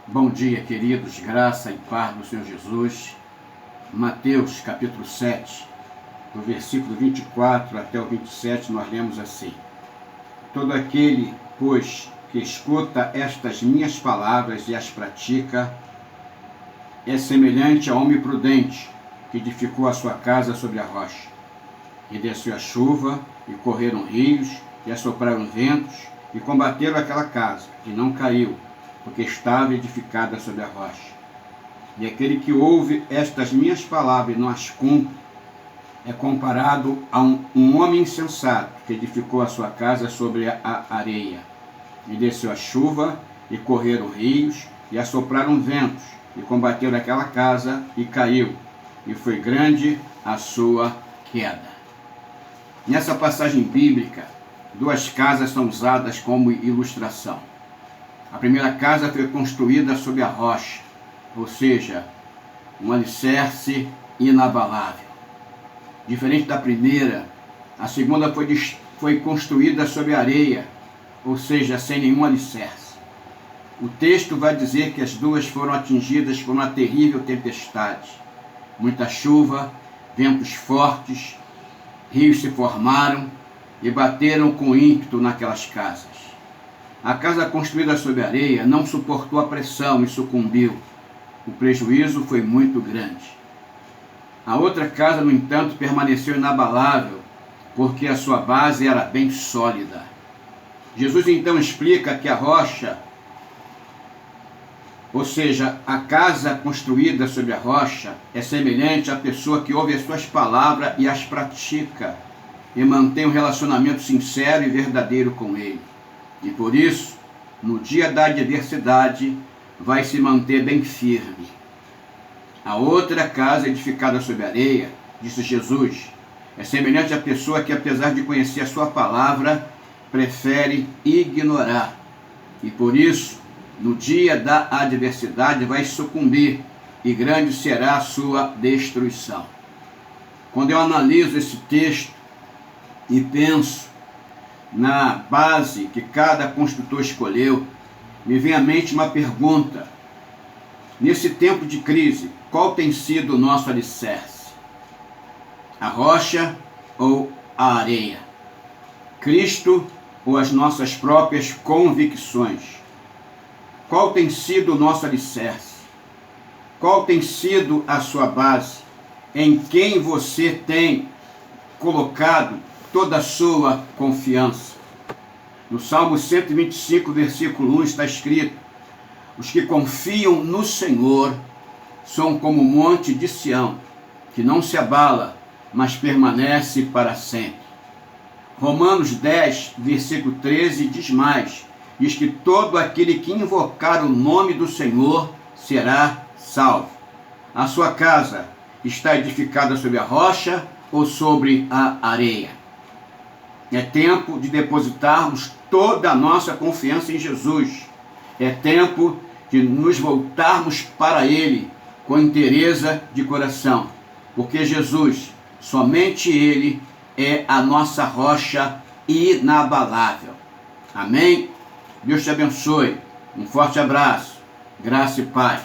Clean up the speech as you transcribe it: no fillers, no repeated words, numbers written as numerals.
Bom dia, queridos, graça e paz do Senhor Jesus. Mateus, capítulo 7, do versículo 24 até o 27, nós lemos assim: Todo aquele, pois, que escuta estas minhas palavras e as pratica, é semelhante a homem prudente, que edificou a sua casa sobre a rocha. E desceu a chuva, e correram rios, e assopraram ventos, e combateram aquela casa, e não caiu, porque estava edificada sobre a rocha. E aquele que ouve estas minhas palavras e não as cumpre, é comparado a um homem insensato, que edificou a sua casa sobre a areia. E desceu a chuva, e correram rios, e assopraram ventos, e combateram aquela casa, e caiu, e foi grande a sua queda. Nessa passagem bíblica, duas casas são usadas como ilustração. A primeira casa foi construída sobre a rocha, ou seja, um alicerce inabalável. Diferente da primeira, a segunda foi construída sobre areia, ou seja, sem nenhum alicerce. O texto vai dizer que as duas foram atingidas por uma terrível tempestade. Muita chuva, ventos fortes, rios se formaram e bateram com ímpeto naquelas casas. A casa construída sobre areia não suportou a pressão e sucumbiu. O prejuízo foi muito grande. A outra casa, no entanto, permaneceu inabalável, porque a sua base era bem sólida. Jesus então explica que a rocha, ou seja, a casa construída sobre a rocha, é semelhante à pessoa que ouve as suas palavras e as pratica, e mantém um relacionamento sincero e verdadeiro com ele. E por isso, no dia da adversidade, vai se manter bem firme. A outra casa edificada sobre areia, disse Jesus, é semelhante à pessoa que, apesar de conhecer a sua palavra, prefere ignorar. E por isso, no dia da adversidade, vai sucumbir, e grande será a sua destruição. Quando eu analiso esse texto e penso na base que cada construtor escolheu, me vem à mente uma pergunta. Nesse tempo de crise, qual tem sido o nosso alicerce? A rocha ou a areia? Cristo ou as nossas próprias convicções? Qual tem sido o nosso alicerce? Qual tem sido a sua base? Em quem você tem colocado toda a sua confiança? No Salmo 125, versículo 1 está escrito: Os que confiam no Senhor são como o monte de Sião, que não se abala, mas permanece para sempre. Romanos 10, versículo 13 diz mais: Diz que todo aquele que invocar o nome do Senhor será salvo. A sua casa está edificada sobre a rocha ou sobre a areia? É tempo de depositarmos toda a nossa confiança em Jesus. É tempo de nos voltarmos para Ele com inteireza de coração, porque Jesus, somente Ele, é a nossa rocha inabalável. Amém? Deus te abençoe. Um forte abraço. Graça e paz.